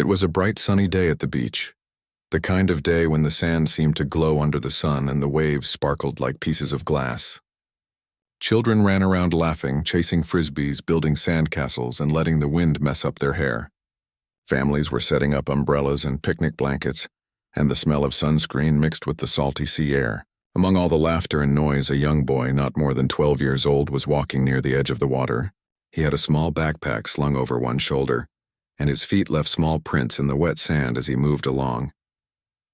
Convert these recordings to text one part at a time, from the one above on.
It was a bright sunny day at the beach, the kind of day when the sand seemed to glow under the sun and the waves sparkled like pieces of glass. Children ran around laughing, chasing frisbees, building sandcastles, and letting the wind mess up their hair. Families were setting up umbrellas and picnic blankets, and the smell of sunscreen mixed with the salty sea air. Among all the laughter and noise, a young boy, not more than 12 years old, was walking near the edge of the water. He had a small backpack slung over one shoulder, and his feet left small prints in the wet sand as he moved along.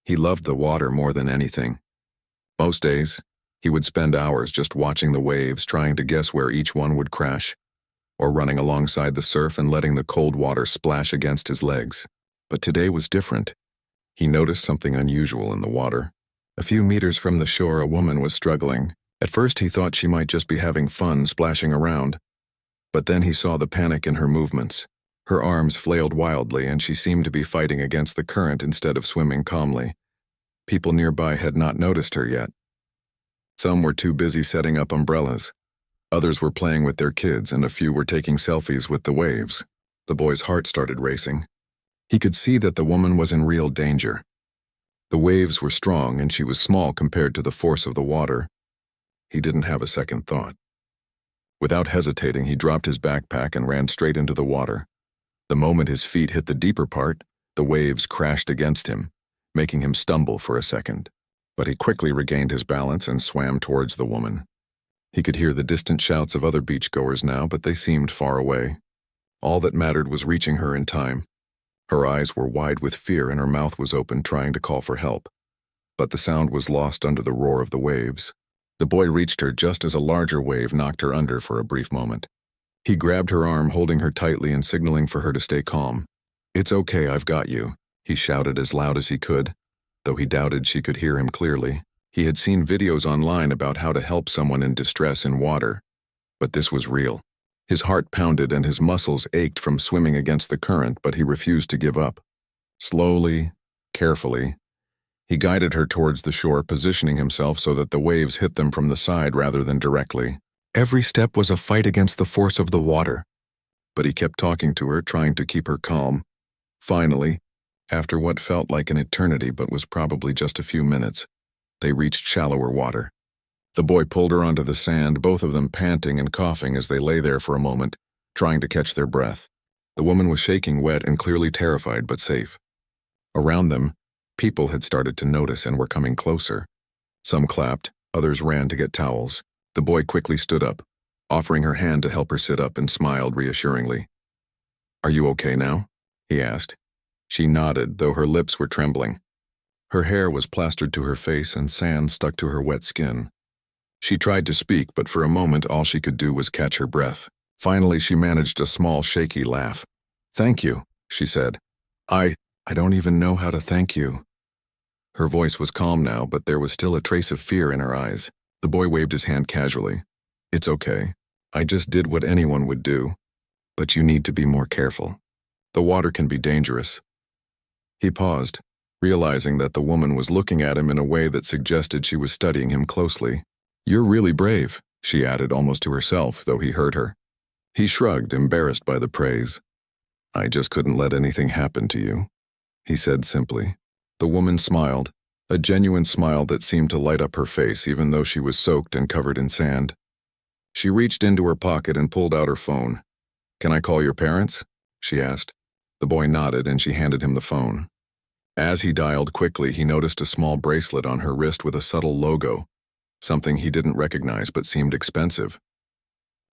He loved the water more than anything. Most days, he would spend hours just watching the waves, trying to guess where each one would crash, or running alongside the surf and letting the cold water splash against his legs. But today was different. He noticed something unusual in the water. A few meters from the shore, a woman was struggling. At first, he thought she might just be having fun splashing around. But then he saw the panic in her movements. Her arms flailed wildly, and she seemed to be fighting against the current instead of swimming calmly. People nearby had not noticed her yet. Some were too busy setting up umbrellas. Others were playing with their kids, and a few were taking selfies with the waves. The boy's heart started racing. He could see that the woman was in real danger. The waves were strong, and she was small compared to the force of the water. He didn't have a second thought. Without hesitating, he dropped his backpack and ran straight into the water. The moment his feet hit the deeper part, the waves crashed against him, making him stumble for a second. But he quickly regained his balance and swam towards the woman. He could hear the distant shouts of other beachgoers now, but they seemed far away. All that mattered was reaching her in time. Her eyes were wide with fear and her mouth was open, trying to call for help. But the sound was lost under the roar of the waves. The boy reached her just as a larger wave knocked her under for a brief moment. He grabbed her arm, holding her tightly and signaling for her to stay calm. "It's okay, I've got you," he shouted as loud as he could, though he doubted she could hear him clearly. He had seen videos online about how to help someone in distress in water, but this was real. His heart pounded and his muscles ached from swimming against the current, but he refused to give up. Slowly, carefully, he guided her towards the shore, positioning himself so that the waves hit them from the side rather than directly. Every step was a fight against the force of the water, but he kept talking to her, trying to keep her calm. Finally, after what felt like an eternity but was probably just a few minutes, they reached shallower water. The boy pulled her onto the sand, both of them panting and coughing as they lay there for a moment, trying to catch their breath. The woman was shaking, wet and clearly terrified but safe. Around them, people had started to notice and were coming closer. Some clapped, others ran to get towels. The boy quickly stood up, offering her hand to help her sit up, and smiled reassuringly. "Are you okay now?" he asked. She nodded, though her lips were trembling. Her hair was plastered to her face and sand stuck to her wet skin. She tried to speak, but for a moment all she could do was catch her breath. Finally, she managed a small, shaky laugh. "Thank you," she said. I don't even know how to thank you." Her voice was calm now, but there was still a trace of fear in her eyes. The boy waved his hand casually. "It's okay. I just did what anyone would do. But you need to be more careful. The water can be dangerous." He paused, realizing that the woman was looking at him in a way that suggested she was studying him closely. "You're really brave," she added almost to herself, though he heard her. He shrugged, embarrassed by the praise. "I just couldn't let anything happen to you," he said simply. The woman smiled, a genuine smile that seemed to light up her face even though she was soaked and covered in sand. She reached into her pocket and pulled out her phone. "Can I call your parents?" she asked. The boy nodded and she handed him the phone. As he dialed quickly, he noticed a small bracelet on her wrist with a subtle logo, something he didn't recognize but seemed expensive.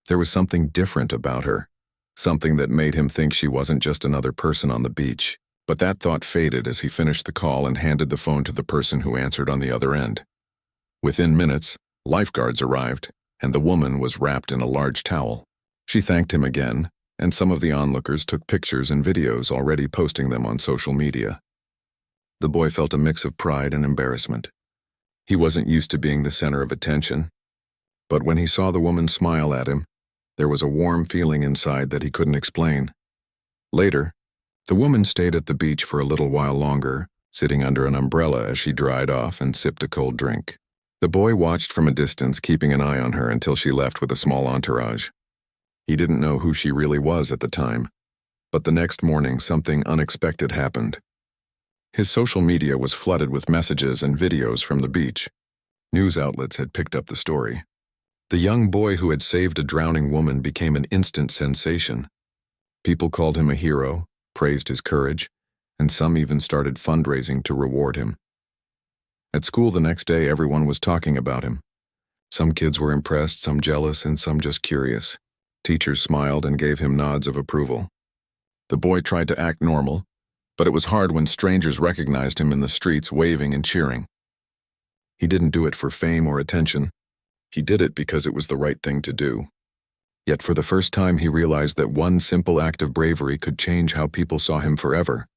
There was something different about her, something that made him think she wasn't just another person on the beach. But that thought faded as he finished the call and handed the phone to the person who answered on the other end. Within minutes, lifeguards arrived, and the woman was wrapped in a large towel. She thanked him again, and some of the onlookers took pictures and videos, already posting them on social media. The boy felt a mix of pride and embarrassment. He wasn't used to being the center of attention, but when he saw the woman smile at him, there was a warm feeling inside that he couldn't explain. Later, the woman stayed at the beach for a little while longer, sitting under an umbrella as she dried off and sipped a cold drink. The boy watched from a distance, keeping an eye on her until she left with a small entourage. He didn't know who she really was at the time, But the next morning, something unexpected happened. His social media was flooded with messages and videos from the beach. News outlets had picked up the story. The young boy who had saved a drowning woman became an instant sensation. People called him a hero, praised his courage, and some even started fundraising to reward him. At school the next day, everyone was talking about him. Some kids were impressed, some jealous, and some just curious. Teachers smiled and gave him nods of approval. The boy tried to act normal, but it was hard when strangers recognized him in the streets waving and cheering. He didn't do it for fame or attention. He did it because it was the right thing to do. Yet for the first time he realized that one simple act of bravery could change how people saw him forever.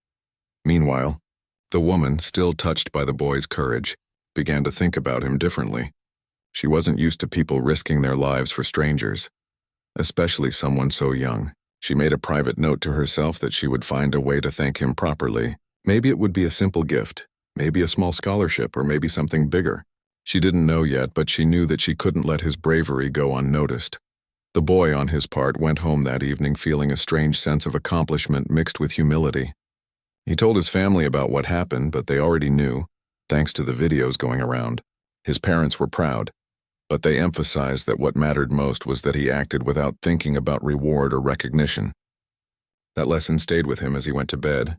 Meanwhile, the woman, still touched by the boy's courage, began to think about him differently. She wasn't used to people risking their lives for strangers, especially someone so young. She made a private note to herself that she would find a way to thank him properly. Maybe it would be a simple gift, maybe a small scholarship, or maybe something bigger. She didn't know yet, but she knew that she couldn't let his bravery go unnoticed. The boy, on his part, went home that evening feeling a strange sense of accomplishment mixed with humility. He told his family about what happened, but they already knew, thanks to the videos going around. His parents were proud, but they emphasized that what mattered most was that he acted without thinking about reward or recognition. That lesson stayed with him as he went to bed,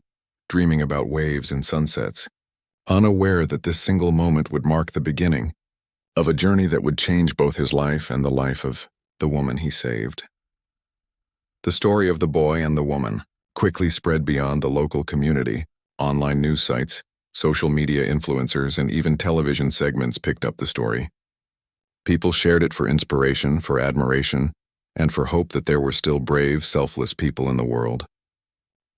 dreaming about waves and sunsets, unaware that this single moment would mark the beginning of a journey that would change both his life and the life of the woman he saved. The story of the boy and the woman quickly spread beyond the local community. Online news sites, social media influencers, and even television segments picked up the story. People shared it for inspiration, for admiration, and for hope that there were still brave, selfless people in the world.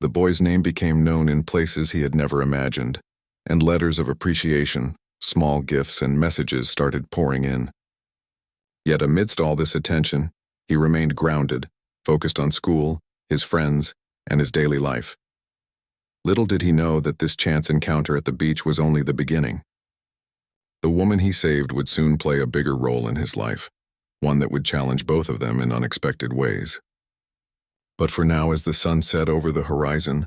The boy's name became known in places he had never imagined, and letters of appreciation, small gifts, and messages started pouring in. Yet amidst all this attention, he remained grounded, focused on school, his friends, and his daily life. Little did he know that this chance encounter at the beach was only the beginning. The woman he saved would soon play a bigger role in his life, one that would challenge both of them in unexpected ways. But for now, as the sun set over the horizon,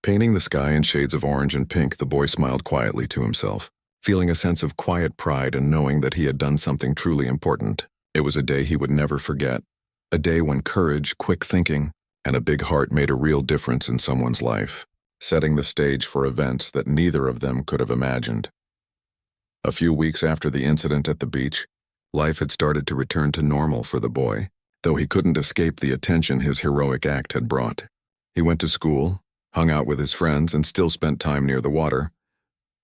painting the sky in shades of orange and pink, the boy smiled quietly to himself, feeling a sense of quiet pride and knowing that he had done something truly important. It was a day he would never forget, a day when courage, quick thinking, and a big heart made a real difference in someone's life, setting the stage for events that neither of them could have imagined. A few weeks after the incident at the beach, life had started to return to normal for the boy, though he couldn't escape the attention his heroic act had brought. He went to school, hung out with his friends, and still spent time near the water,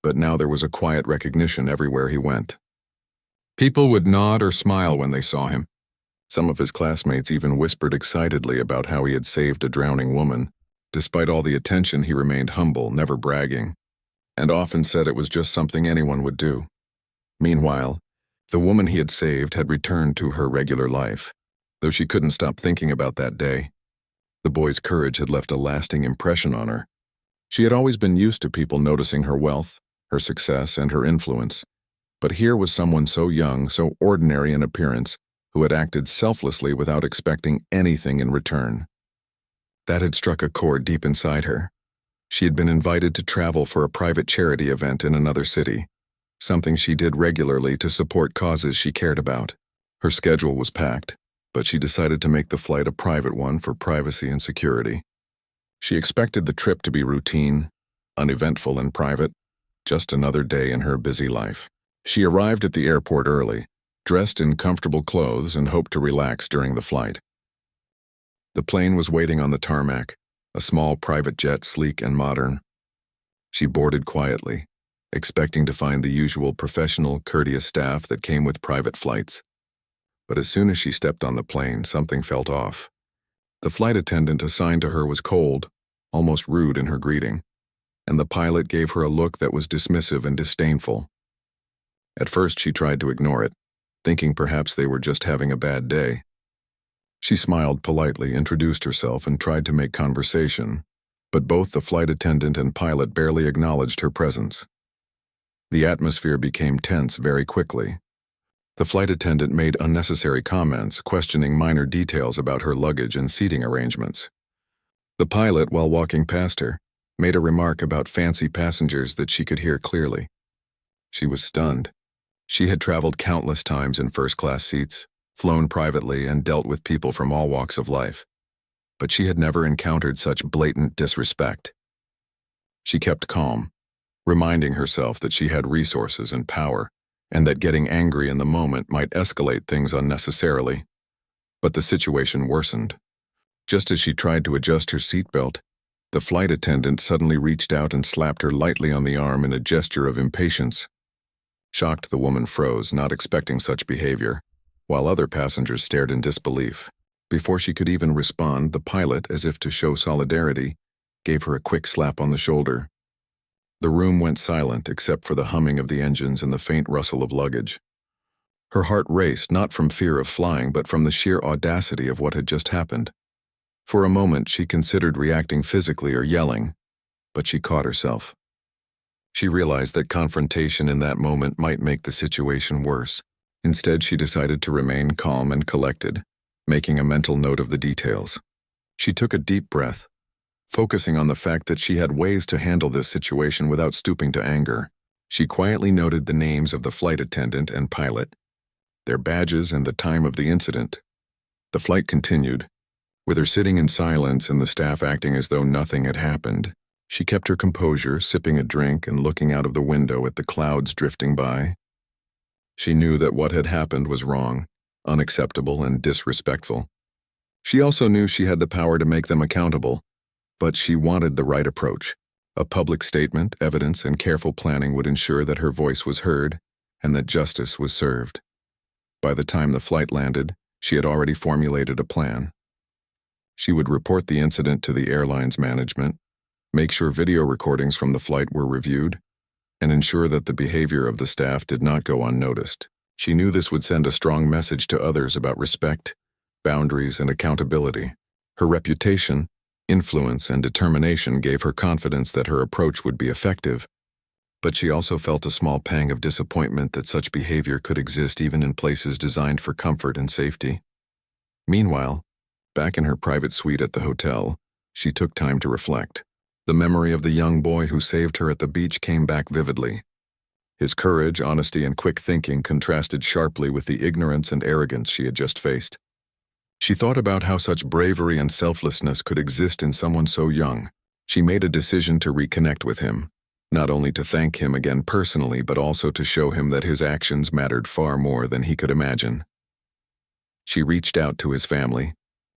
but now there was a quiet recognition everywhere he went. People would nod or smile when they saw him. Some of his classmates even whispered excitedly about how he had saved a drowning woman. Despite all the attention, he remained humble, never bragging, and often said it was just something anyone would do. Meanwhile, the woman he had saved had returned to her regular life, though she couldn't stop thinking about that day. The boy's courage had left a lasting impression on her. She had always been used to people noticing her wealth, her success, and her influence, but here was someone so young, so ordinary in appearance, who had acted selflessly without expecting anything in return. That had struck a chord deep inside her. She had been invited to travel for a private charity event in another city, something she did regularly to support causes she cared about. Her schedule was packed, but she decided to make the flight a private one for privacy and security. She expected the trip to be routine, uneventful, and private, just another day in her busy life. She arrived at the airport early, dressed in comfortable clothes, and hoped to relax during the flight. The plane was waiting on the tarmac, a small private jet, sleek and modern. She boarded quietly, expecting to find the usual professional, courteous staff that came with private flights. But as soon as she stepped on the plane, something felt off. The flight attendant assigned to her was cold, almost rude in her greeting, and the pilot gave her a look that was dismissive and disdainful. At first she tried to ignore it, thinking perhaps they were just having a bad day. She smiled politely, introduced herself, and tried to make conversation, but both the flight attendant and pilot barely acknowledged her presence. The atmosphere became tense very quickly. The flight attendant made unnecessary comments, questioning minor details about her luggage and seating arrangements. The pilot, while walking past her, made a remark about fancy passengers that she could hear clearly. She was stunned. She had traveled countless times in first-class seats, flown privately, and dealt with people from all walks of life. But she had never encountered such blatant disrespect. She kept calm, reminding herself that she had resources and power, and that getting angry in the moment might escalate things unnecessarily. But the situation worsened. Just as she tried to adjust her seatbelt, the flight attendant suddenly reached out and slapped her lightly on the arm in a gesture of impatience. Shocked, the woman froze, not expecting such behavior, while other passengers stared in disbelief. Before she could even respond, the pilot, as if to show solidarity, gave her a quick slap on the shoulder. The room went silent except for the humming of the engines and the faint rustle of luggage. Her heart raced, not from fear of flying, but from the sheer audacity of what had just happened. For a moment, she considered reacting physically or yelling, but she caught herself. She realized that confrontation in that moment might make the situation worse. Instead, she decided to remain calm and collected, making a mental note of the details. She took a deep breath, focusing on the fact that she had ways to handle this situation without stooping to anger. She quietly noted the names of the flight attendant and pilot, their badges, and the time of the incident. The flight continued, with her sitting in silence and the staff acting as though nothing had happened. She kept her composure, sipping a drink and looking out of the window at the clouds drifting by. She knew that what had happened was wrong, unacceptable, and disrespectful. She also knew she had the power to make them accountable, but she wanted the right approach. A public statement, evidence, and careful planning would ensure that her voice was heard and that justice was served. By the time the flight landed, she had already formulated a plan. She would report the incident to the airline's management, make sure video recordings from the flight were reviewed, and ensure that the behavior of the staff did not go unnoticed. She knew this would send a strong message to others about respect, boundaries, and accountability. Her reputation, influence, and determination gave her confidence that her approach would be effective, but she also felt a small pang of disappointment that such behavior could exist even in places designed for comfort and safety. Meanwhile, back in her private suite at the hotel, she took time to reflect. The memory of the young boy who saved her at the beach came back vividly. His courage, honesty, and quick thinking contrasted sharply with the ignorance and arrogance she had just faced. She thought about how such bravery and selflessness could exist in someone so young. She made a decision to reconnect with him, not only to thank him again personally, but also to show him that his actions mattered far more than he could imagine. She reached out to his family,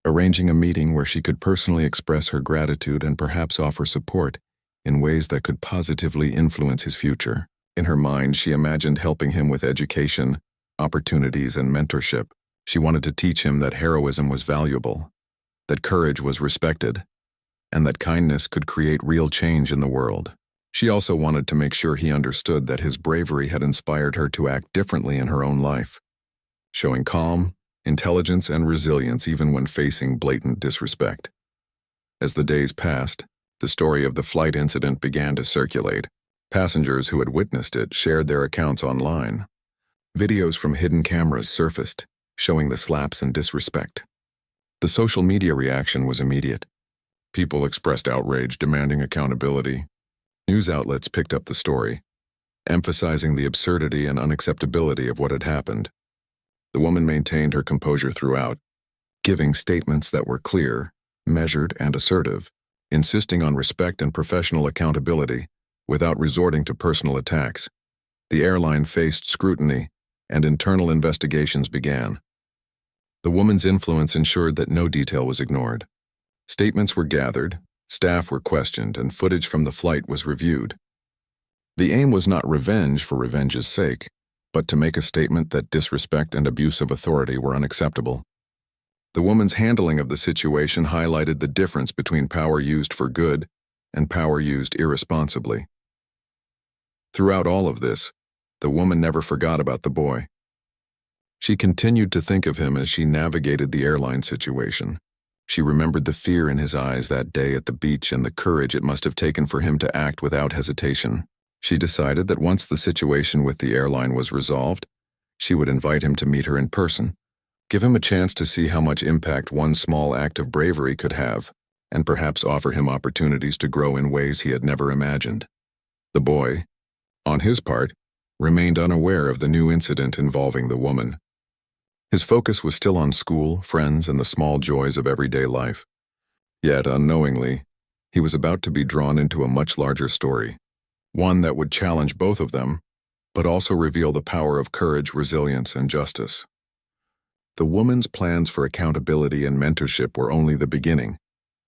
arranging a meeting where she could personally express her gratitude and perhaps offer support in ways that could positively influence his future. In her mind, she imagined helping him with education, opportunities, and mentorship. She wanted to teach him that heroism was valuable, that courage was respected, and that kindness could create real change in the world. She also wanted to make sure he understood that his bravery had inspired her to act differently in her own life, showing calm, intelligence, and resilience even when facing blatant disrespect. As the days passed, the story of the flight incident began to circulate. Passengers who had witnessed it shared their accounts online. Videos from hidden cameras surfaced, showing the slaps and disrespect. The social media reaction was immediate. People expressed outrage, demanding accountability. News outlets picked up the story, emphasizing the absurdity and unacceptability of what had happened. The woman maintained her composure throughout, giving statements that were clear, measured, and assertive, insisting on respect and professional accountability without resorting to personal attacks. The airline faced scrutiny, and internal investigations began. The woman's influence ensured that no detail was ignored. Statements were gathered, staff were questioned, and footage from the flight was reviewed. The aim was not revenge for revenge's sake, but to make a statement that disrespect and abuse of authority were unacceptable. The woman's handling of the situation highlighted the difference between power used for good and power used irresponsibly. Throughout all of this, the woman never forgot about the boy. She continued to think of him as she navigated the airline situation. She remembered the fear in his eyes that day at the beach and the courage it must have taken for him to act without hesitation. She decided that once the situation with the airline was resolved, she would invite him to meet her in person, give him a chance to see how much impact one small act of bravery could have. and perhaps offer him opportunities to grow in ways he had never imagined. The boy, on his part, remained unaware of the new incident involving the woman. His focus was still on school, friends, and the small joys of everyday life. Yet, unknowingly, he was about to be drawn into a much larger story, one that would challenge both of them, but also reveal the power of courage, resilience, and justice. The woman's plans for accountability and mentorship were only the beginning,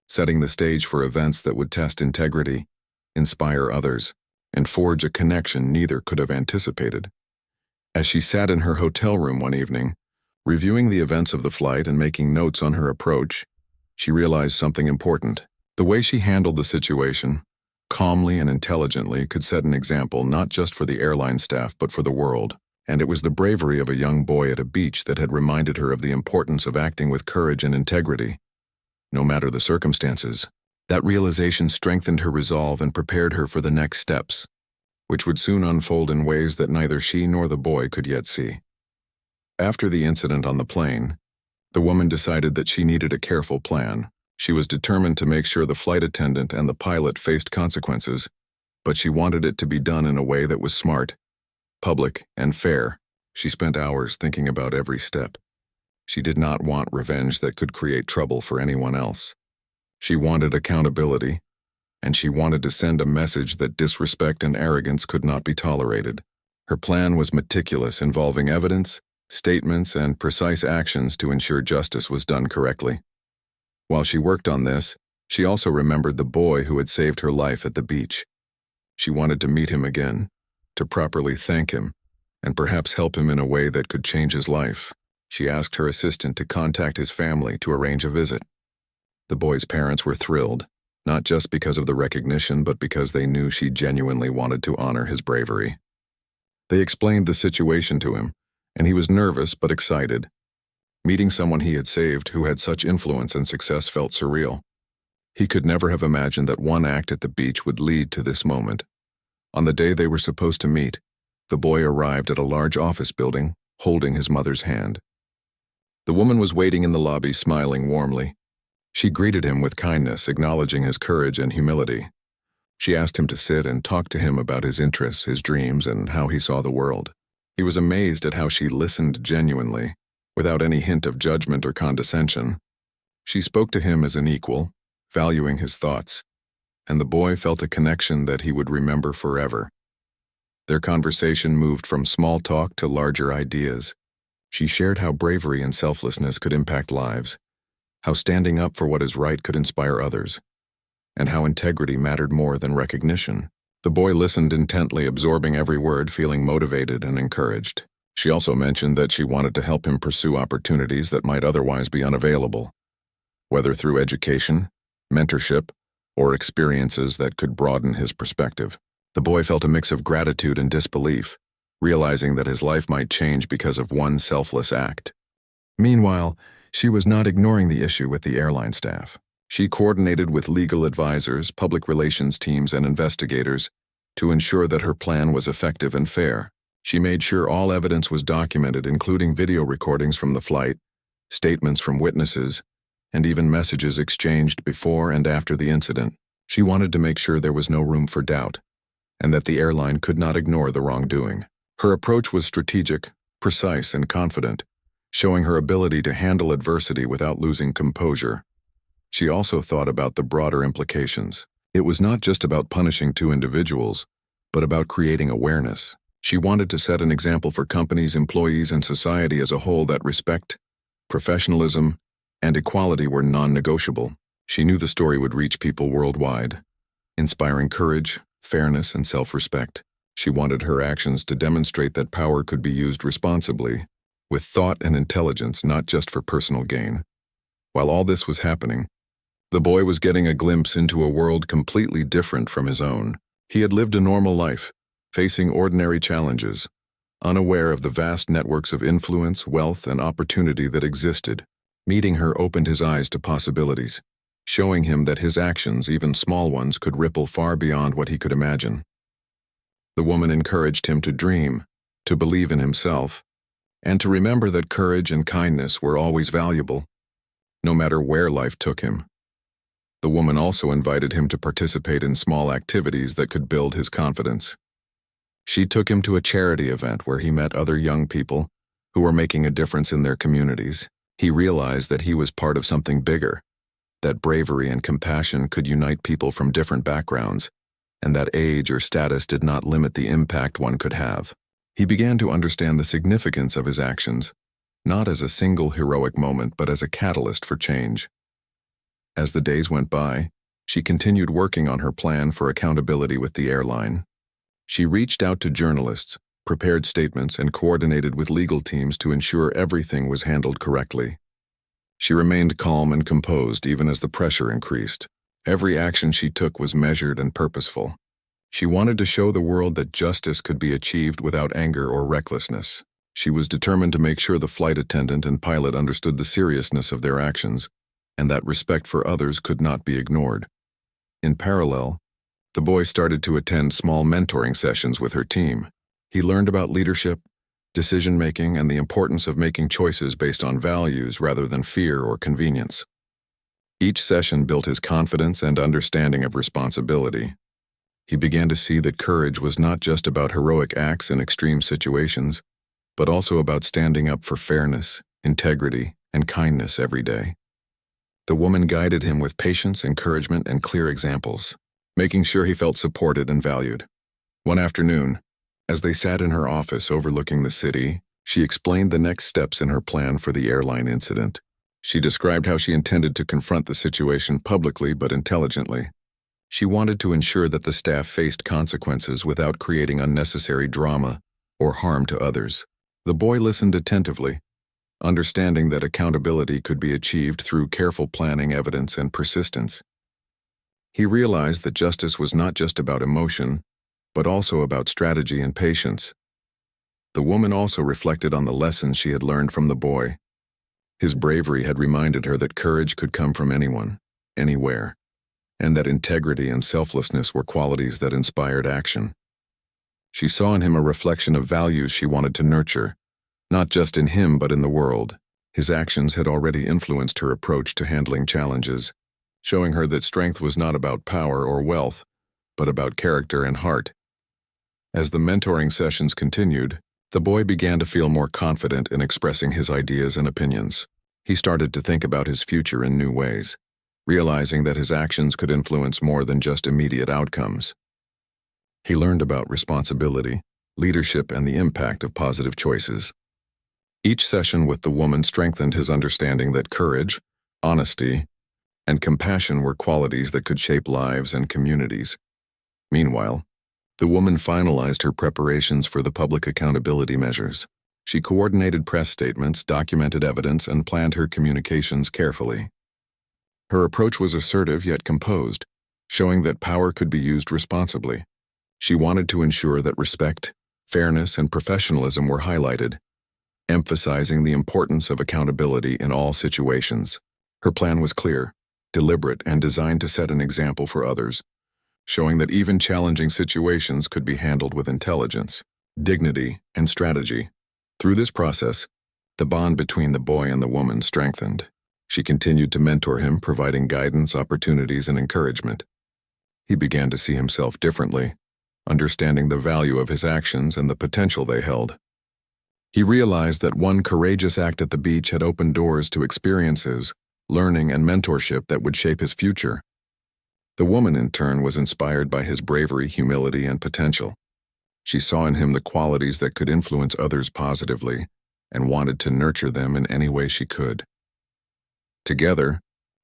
setting the stage for events that would test integrity, inspire others, and forge a connection neither could have anticipated. As she sat in her hotel room one evening, reviewing the events of the flight and making notes on her approach, she realized something important. The way she handled the situation, calmly and intelligently, could set an example not just for the airline staff but for the world. And it was the bravery of a young boy at a beach that had reminded her of the importance of acting with courage and integrity, no matter the circumstances. That realization strengthened her resolve and prepared her for the next steps, which would soon unfold in ways that neither she nor the boy could yet see. After the incident on the plane, the woman decided that she needed a careful plan. She was determined to make sure the flight attendant and the pilot faced consequences, but she wanted it to be done in a way that was smart, public, and fair. She spent hours thinking about every step. She did not want revenge that could create trouble for anyone else. She wanted accountability, and she wanted to send a message that disrespect and arrogance could not be tolerated. Her plan was meticulous, involving evidence, statements, and precise actions to ensure justice was done correctly. While she worked on this, she also remembered the boy who had saved her life at the beach. She wanted to meet him again, to properly thank him, and perhaps help him in a way that could change his life. She asked her assistant to contact his family to arrange a visit. The boy's parents were thrilled, not just because of the recognition, but because they knew she genuinely wanted to honor his bravery. They explained the situation to him, and he was nervous but excited. Meeting someone he had saved who had such influence and success felt surreal. He could never have imagined that one act at the beach would lead to this moment. On the day they were supposed to meet, the boy arrived at a large office building, holding his mother's hand. The woman was waiting in the lobby, smiling warmly. She greeted him with kindness, acknowledging his courage and humility. She asked him to sit and talk to him about his interests, his dreams, and how he saw the world. He was amazed at how she listened genuinely, without any hint of judgment or condescension. She spoke to him as an equal, valuing his thoughts, and the boy felt a connection that he would remember forever. Their conversation moved from small talk to larger ideas. She shared how bravery and selflessness could impact lives, how standing up for what is right could inspire others, and how integrity mattered more than recognition. The boy listened intently, absorbing every word, feeling motivated and encouraged. She also mentioned that she wanted to help him pursue opportunities that might otherwise be unavailable, whether through education, mentorship, or experiences that could broaden his perspective. The boy felt a mix of gratitude and disbelief, realizing that his life might change because of one selfless act. Meanwhile, she was not ignoring the issue with the airline staff. She coordinated with legal advisors, public relations teams, and investigators to ensure that her plan was effective and fair. She made sure all evidence was documented, including video recordings from the flight, statements from witnesses, and even messages exchanged before and after the incident. She wanted to make sure there was no room for doubt, and that the airline could not ignore the wrongdoing. Her approach was strategic, precise, and confident, showing her ability to handle adversity without losing composure. She also thought about the broader implications. It was not just about punishing two individuals, but about creating awareness. She wanted to set an example for companies, employees, and society as a whole that respect, professionalism, and equality were non-negotiable. She knew the story would reach people worldwide, inspiring courage, fairness, and self-respect. She wanted her actions to demonstrate that power could be used responsibly, with thought and intelligence, not just for personal gain. While all this was happening, the boy was getting a glimpse into a world completely different from his own. He had lived a normal life, facing ordinary challenges, unaware of the vast networks of influence, wealth, and opportunity that existed. Meeting her opened his eyes to possibilities, showing him that his actions, even small ones, could ripple far beyond what he could imagine. The woman encouraged him to dream, to believe in himself, and to remember that courage and kindness were always valuable, no matter where life took him. The woman also invited him to participate in small activities that could build his confidence. She took him to a charity event where he met other young people who were making a difference in their communities. He realized that he was part of something bigger, that bravery and compassion could unite people from different backgrounds, and that age or status did not limit the impact one could have. He began to understand the significance of his actions, not as a single heroic moment but as a catalyst for change. As the days went by, she continued working on her plan for accountability with the airline. She reached out to journalists, prepared statements, and coordinated with legal teams to ensure everything was handled correctly. She remained calm and composed even as the pressure increased. Every action she took was measured and purposeful. She wanted to show the world that justice could be achieved without anger or recklessness. She was determined to make sure the flight attendant and pilot understood the seriousness of their actions, and that respect for others could not be ignored. In parallel, the boy started to attend small mentoring sessions with her team. He learned about leadership, decision-making, and the importance of making choices based on values rather than fear or convenience. Each session built his confidence and understanding of responsibility. He began to see that courage was not just about heroic acts in extreme situations, but also about standing up for fairness, integrity, and kindness every day. The woman guided him with patience, encouragement, and clear examples, making sure he felt supported and valued. One afternoon, as they sat in her office overlooking the city, she explained the next steps in her plan for the airline incident. She described how she intended to confront the situation publicly but intelligently. She wanted to ensure that the staff faced consequences without creating unnecessary drama or harm to others. The boy listened attentively, understanding that accountability could be achieved through careful planning, evidence, and persistence. He realized that justice was not just about emotion, but also about strategy and patience. The woman also reflected on the lessons she had learned from the boy. His bravery had reminded her that courage could come from anyone, anywhere, and that integrity and selflessness were qualities that inspired action. She saw in him a reflection of values she wanted to nurture, not just in him but in the world. His actions had already influenced her approach to handling challenges, showing her that strength was not about power or wealth, but about character and heart. As the mentoring sessions continued, the boy began to feel more confident in expressing his ideas and opinions. He started to think about his future in new ways, realizing that his actions could influence more than just immediate outcomes. He learned about responsibility, leadership, and the impact of positive choices. Each session with the woman strengthened his understanding that courage, honesty, and compassion were qualities that could shape lives and communities. Meanwhile, the woman finalized her preparations for the public accountability measures. She coordinated press statements, documented evidence, and planned her communications carefully. Her approach was assertive yet composed, showing that power could be used responsibly. She wanted to ensure that respect, fairness, and professionalism were highlighted, emphasizing the importance of accountability in all situations. Her plan was clear, deliberate, and designed to set an example for others, showing that even challenging situations could be handled with intelligence, dignity, and strategy. Through this process, the bond between the boy and the woman strengthened. She continued to mentor him, providing guidance, opportunities, and encouragement. He began to see himself differently, understanding the value of his actions and the potential they held. He realized that one courageous act at the beach had opened doors to experiences, learning, and mentorship that would shape his future. The woman, in turn, was inspired by his bravery, humility, and potential. She saw in him the qualities that could influence others positively and wanted to nurture them in any way she could. Together,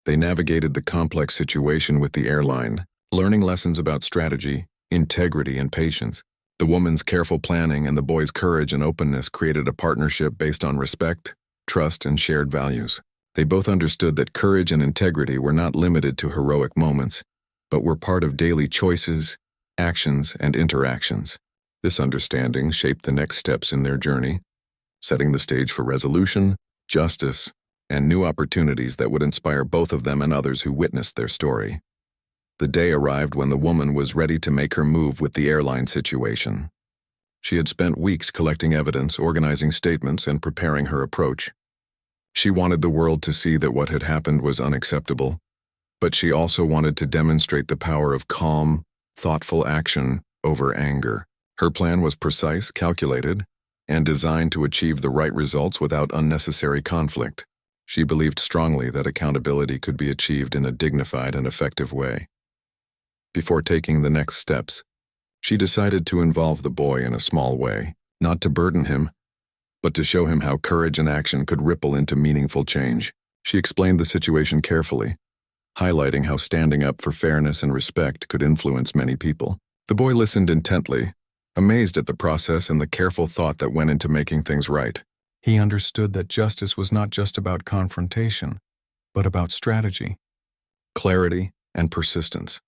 they navigated the complex situation with the airline, learning lessons about strategy, integrity, and patience. The woman's careful planning and the boy's courage and openness created a partnership based on respect, trust, and shared values. They both understood that courage and integrity were not limited to heroic moments, but were part of daily choices, actions, and interactions. This understanding shaped the next steps in their journey, setting the stage for resolution, justice, and new opportunities that would inspire both of them and others who witnessed their story. The day arrived when the woman was ready to make her move with the airline situation. She had spent weeks collecting evidence, organizing statements, and preparing her approach. She wanted the world to see that what had happened was unacceptable, But she also wanted to demonstrate the power of calm, thoughtful action over anger. Her plan was precise, calculated, and designed to achieve the right results without unnecessary conflict. She believed strongly that accountability could be achieved in a dignified and effective way. Before taking the next steps, she decided to involve the boy in a small way, not to burden him, but to show him how courage and action could ripple into meaningful change. She explained the situation carefully, highlighting how standing up for fairness and respect could influence many people. The boy listened intently, amazed at the process and the careful thought that went into making things right. He understood that justice was not just about confrontation, but about strategy, clarity, and persistence.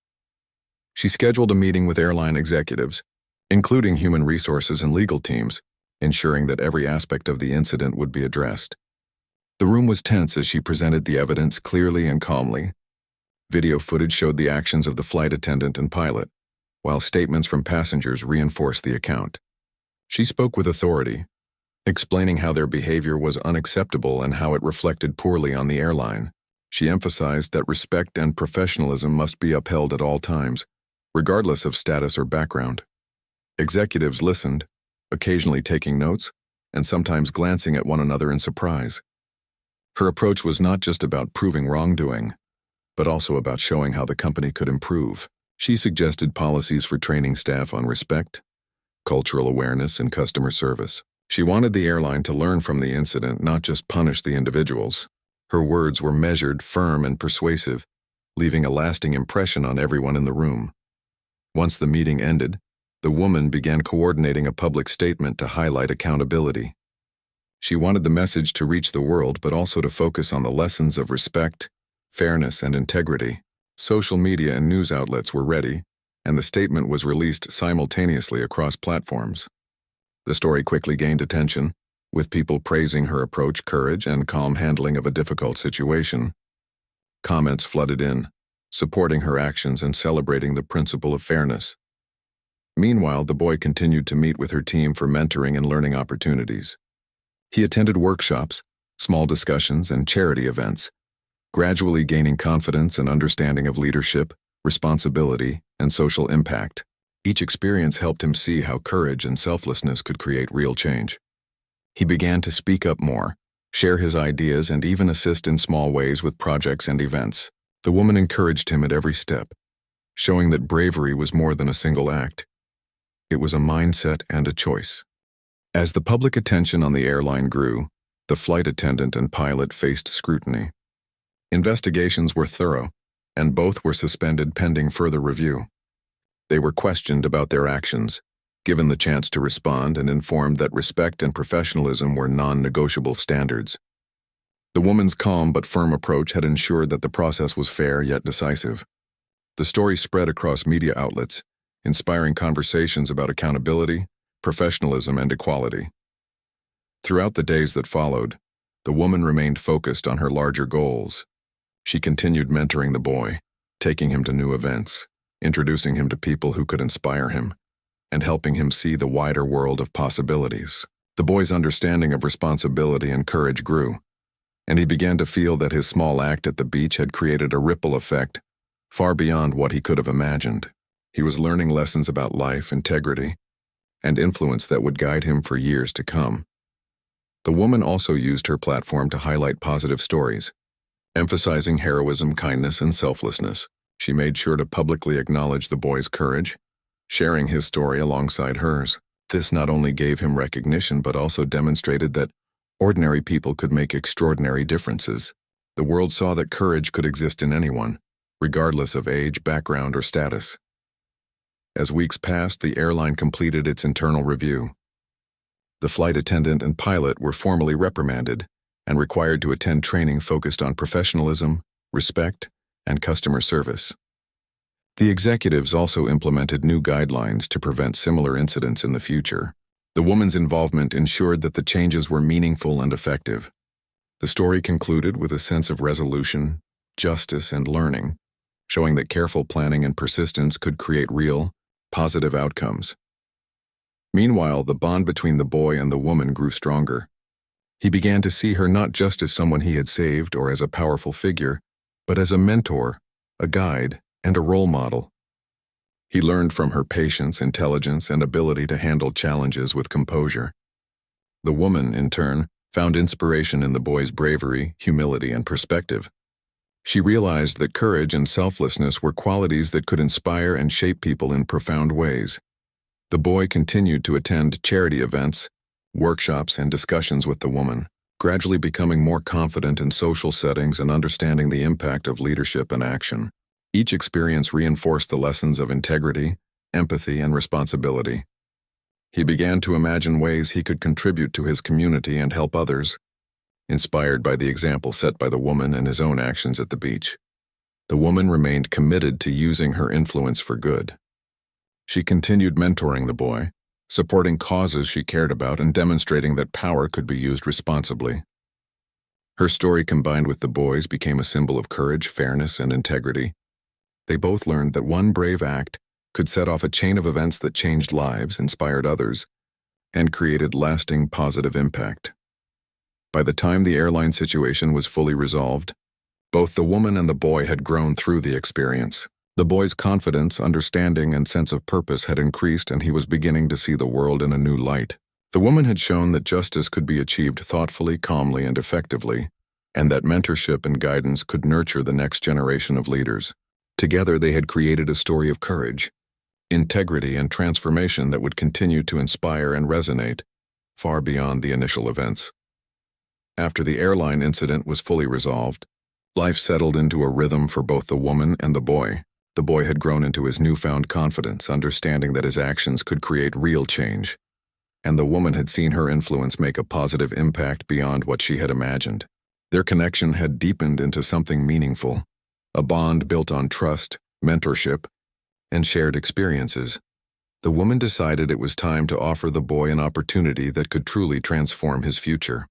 She scheduled a meeting with airline executives, including human resources and legal teams, ensuring that every aspect of the incident would be addressed. The room was tense as she presented the evidence clearly and calmly. Video footage showed the actions of the flight attendant and pilot, while statements from passengers reinforced the account. She spoke with authority, explaining how their behavior was unacceptable and how it reflected poorly on the airline. She emphasized that respect and professionalism must be upheld at all times, regardless of status or background. Executives listened, occasionally taking notes, and sometimes glancing at one another in surprise. Her approach was not just about proving wrongdoing, but also about showing how the company could improve. She suggested policies for training staff on respect, cultural awareness, and customer service. She wanted the airline to learn from the incident, not just punish the individuals. Her words were measured, firm, and persuasive, leaving a lasting impression on everyone in the room. Once the meeting ended, the woman began coordinating a public statement to highlight accountability. She wanted the message to reach the world, but also to focus on the lessons of respect, fairness, and integrity. Social media and news outlets were ready, and the statement was released simultaneously across platforms. The story quickly gained attention, with people praising her approach, courage, and calm handling of a difficult situation. Comments flooded in, supporting her actions and celebrating the principle of fairness. Meanwhile, the boy continued to meet with her team for mentoring and learning opportunities. He attended workshops, small discussions, and charity events, gradually gaining confidence and understanding of leadership, responsibility, and social impact. Each experience helped him see how courage and selflessness could create real change. He began to speak up more, share his ideas, and even assist in small ways with projects and events. The woman encouraged him at every step, showing that bravery was more than a single act. It was a mindset and a choice. As the public attention on the airline grew, the flight attendant and pilot faced scrutiny. Investigations were thorough, and both were suspended pending further review. They were questioned about their actions, given the chance to respond, and informed that respect and professionalism were non-negotiable standards. The woman's calm but firm approach had ensured that the process was fair yet decisive. The story spread across media outlets, inspiring conversations about accountability, professionalism, and equality. Throughout the days that followed, the woman remained focused on her larger goals. She continued mentoring the boy, taking him to new events, introducing him to people who could inspire him, and helping him see the wider world of possibilities. The boy's understanding of responsibility and courage grew, and he began to feel that his small act at the beach had created a ripple effect far beyond what he could have imagined. He was learning lessons about life, integrity, and influence that would guide him for years to come. The woman also used her platform to highlight positive stories, emphasizing heroism, kindness, and selflessness. She made sure to publicly acknowledge the boy's courage, sharing his story alongside hers. This not only gave him recognition but also demonstrated that ordinary people could make extraordinary differences. The world saw that courage could exist in anyone, regardless of age, background, or status. As weeks passed, the airline completed its internal review. The flight attendant and pilot were formally reprimanded and required to attend training focused on professionalism, respect, and customer service. The executives also implemented new guidelines to prevent similar incidents in the future. The woman's involvement ensured that the changes were meaningful and effective. The story concluded with a sense of resolution, justice, and learning, showing that careful planning and persistence could create real, positive outcomes. Meanwhile, the bond between the boy and the woman grew stronger. He began to see her not just as someone he had saved or as a powerful figure, but as a mentor a guide, and a role model. He learned from her patience, intelligence, and ability to handle challenges with composure. The woman, in turn, found inspiration in the boy's bravery, humility, and perspective. She realized that courage and selflessness were qualities that could inspire and shape people in profound ways. The boy continued to attend charity events, workshops, and discussions with the woman, gradually becoming more confident in social settings and understanding the impact of leadership and action. Each experience reinforced the lessons of integrity, empathy, and responsibility. He began to imagine ways he could contribute to his community and help others, inspired by the example set by the woman and his own actions at the beach. The woman remained committed to using her influence for good. She continued mentoring the boy, supporting causes she cared about and demonstrating that power could be used responsibly. Her story combined with the boy's became a symbol of courage, fairness, and integrity. They both learned that one brave act could set off a chain of events that changed lives, inspired others, and created lasting positive impact. By the time the airline situation was fully resolved, both the woman and the boy had grown through the experience. The boy's confidence, understanding, and sense of purpose had increased, and he was beginning to see the world in a new light. The woman had shown that justice could be achieved thoughtfully, calmly, and effectively, and that mentorship and guidance could nurture the next generation of leaders. Together, they had created a story of courage, integrity, and transformation that would continue to inspire and resonate far beyond the initial events. After the airline incident was fully resolved, life settled into a rhythm for both the woman and the boy. The boy had grown into his newfound confidence, understanding that his actions could create real change, and the woman had seen her influence make a positive impact beyond what she had imagined. Their connection had deepened into something meaningful, a bond built on trust, mentorship, and shared experiences. The woman decided it was time to offer the boy an opportunity that could truly transform his future.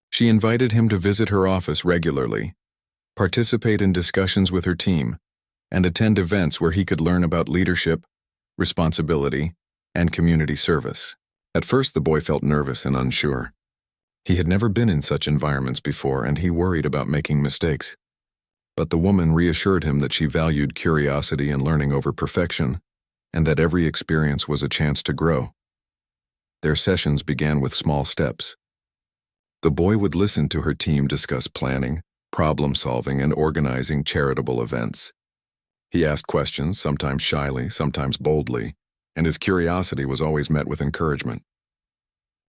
She invited him to visit her office regularly, participate in discussions with her team, and attend events where he could learn about leadership, responsibility, and community service. At first, the boy felt nervous and unsure. He had never been in such environments before, and he worried about making mistakes. But the woman reassured him that she valued curiosity and learning over perfection, and that every experience was a chance to grow. Their sessions began with small steps. The boy would listen to her team discuss planning, problem-solving, and organizing charitable events. He asked questions, sometimes shyly, sometimes boldly, and his curiosity was always met with encouragement.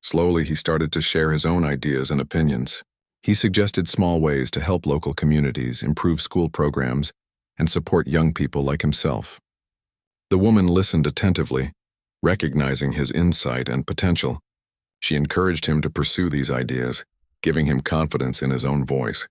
Slowly, he started to share his own ideas and opinions. He suggested small ways to help local communities, improve school programs, and support young people like himself. The woman listened attentively, recognizing his insight and potential. She encouraged him to pursue these ideas, giving him confidence in his own voice.